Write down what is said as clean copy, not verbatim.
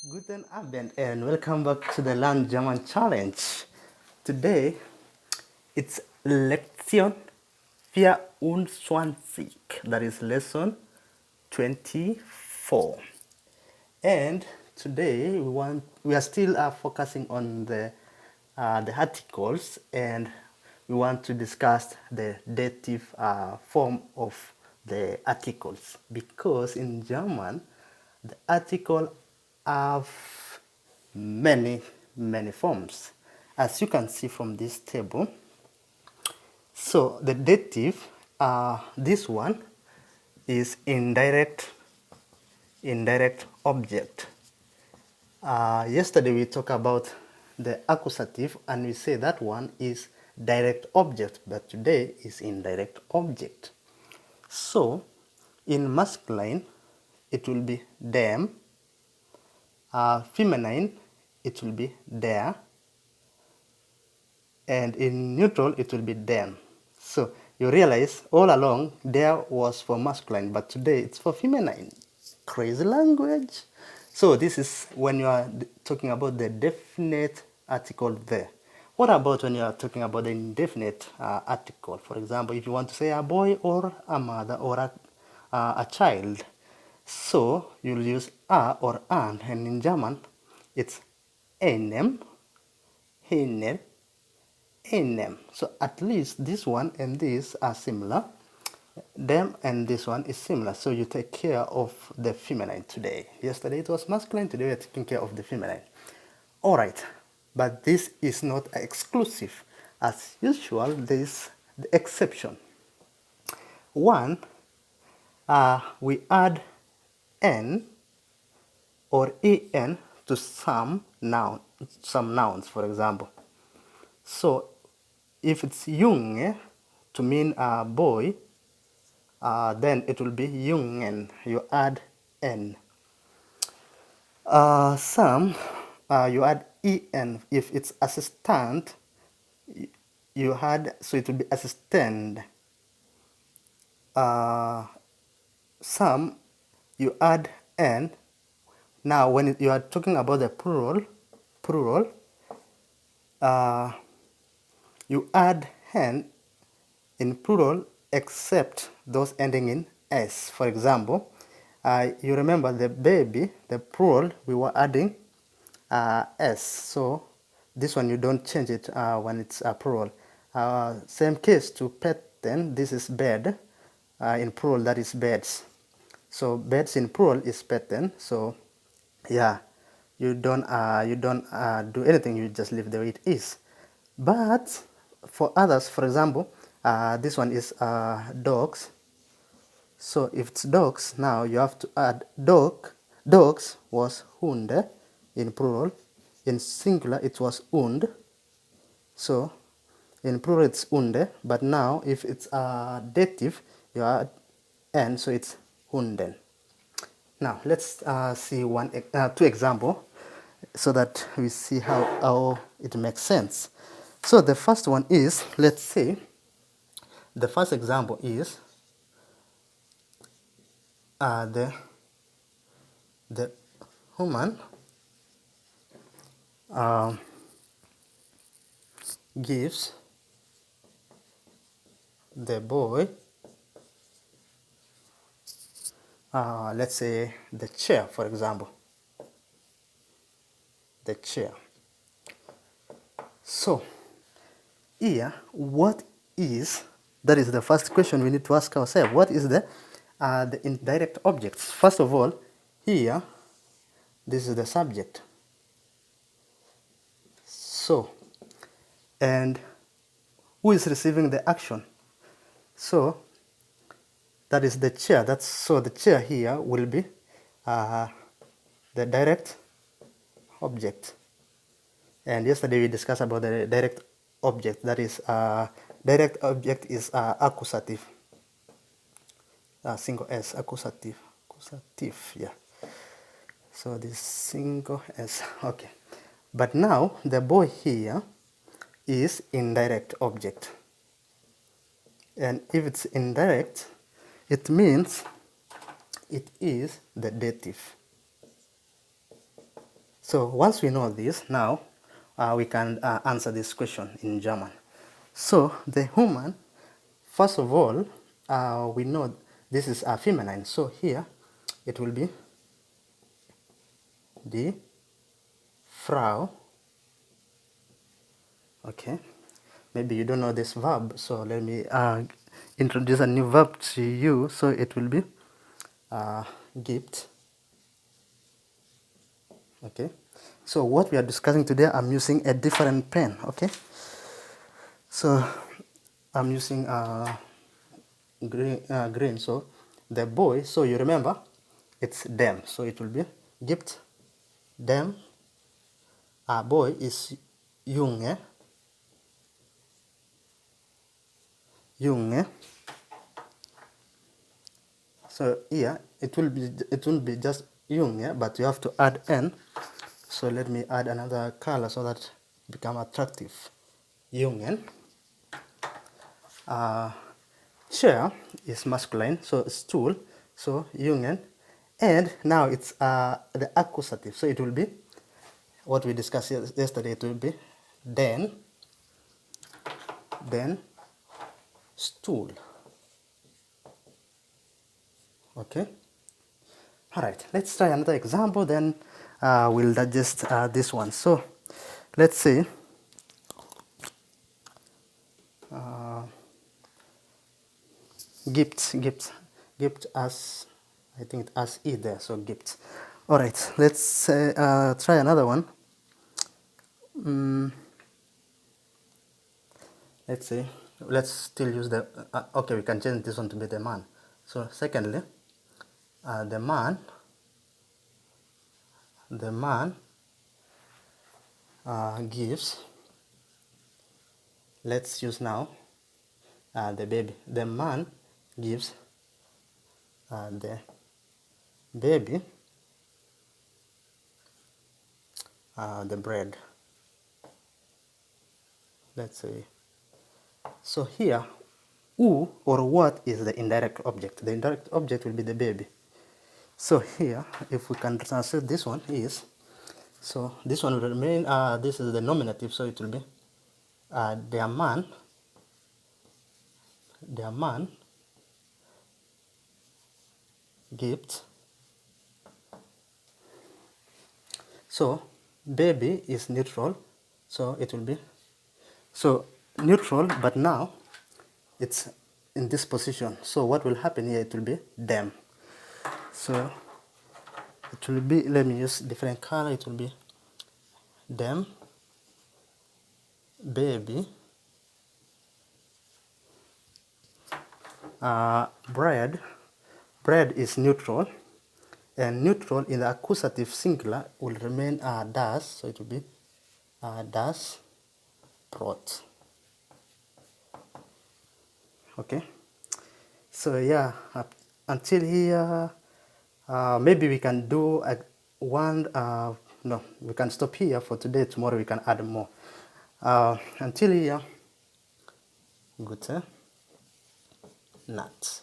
Guten Abend and welcome back to the Learn German Challenge. Today it's Lektion 24, that is lesson 24. And today we are still focusing on the articles, and we want to discuss the dative form of the articles, because in German the article have many forms, as you can see from this table. So the dative, this one is indirect object. Yesterday we talked about the accusative and we say that one is direct object, but today is indirect object. So in masculine it will be dem, feminine it will be der, and in neutral it will be den. So you realize all along there was for masculine, but today it's for feminine. Crazy language. So this is when you are talking about the definite article there. What about when you are talking about the indefinite article? For example, if you want to say a boy or a mother or a child, so you'll use a or an, and in German it's einem, einer, einem. So at least this one and this are similar. Them and this one is similar. So you take care of the feminine today. Yesterday it was masculine, today we are taking care of the feminine. Alright, but this is not exclusive. As usual, there is the exception. One, we add n or en to some nouns, for example. So if it's Junge to mean a boy, then it will be Jungen. You add n. Some, you add en. If it's assistant, you add, so it will be assistant. Some, you add n. Now when you are talking about the plural, you add hen in plural except those ending in s. For example, you remember the baby, the plural, we were adding s. So this one you don't change it when it's a plural. Same case to pet, then this is bed. In plural, that is beds. So beds in plural is petten. So yeah, you don't do anything, you just leave the way it is. But for others, for example, this one is dogs. So if it's dogs, now you have to add dog. Dogs was hunde in plural. In singular it was und. So in plural it's unde, but now if it's a dative you add n, so it's hunden. Now let's see two examples so that we see how it makes sense. So the first one is, let's say, the first example is the woman gives the boy, let's say, the chair, for example. The chair. So here, that is the first question we need to ask ourselves. What is the indirect objects? First of all, here, this is the subject. So, and who is receiving the action? So, that is the chair. So the chair here will be the direct object. And yesterday we discussed about the direct object. That is, direct object is accusative. Single S, accusative, yeah. So this single S, okay. But now the boy here is indirect object. And if it's indirect, it means it is the dative. So once we know this, now we can answer this question in German. So the human, first of all, we know this is a feminine. So here it will be die Frau. Okay, maybe you don't know this verb, so let me introduce a new verb to you. So it will be gibt. Okay, so what we are discussing today, I'm using a different pen. Okay, so I'm using green. So the boy, so you remember it's them, so it will be gibt them. A boy is Junge. Junge. So here it will be just Junge, but you have to add n. So let me add another color so that it become attractive. Jungen. Chair is masculine, so stool. So Jungen. And now it's the accusative. So it will be what we discussed yesterday. It will be then stool. Okay. All right. Let's try another example. Then we'll digest this one. So let's say gift as, I think as e there, so gift. All right, let's try another one. Let's say, let's still use the okay, we can change this one to be the man. So secondly, the man gives, let's use now the baby. The man gives the baby the bread. Let's say, so here who or what is the indirect object. The indirect object will be the baby. So here, if we can translate this one is, so this one will remain, this is the nominative, so it will be their man gift. So baby is neutral, so it will be, so neutral, but now it's in this position. So what will happen here, it will be them. So it will be, let me use different color, it will be them, baby, bread is neutral, and neutral in the accusative singular will remain das, so it will be das Brot. Okay, so yeah, until here, maybe we can do one, no, we can stop here for today. Tomorrow we can add more. Until here, gute Nacht.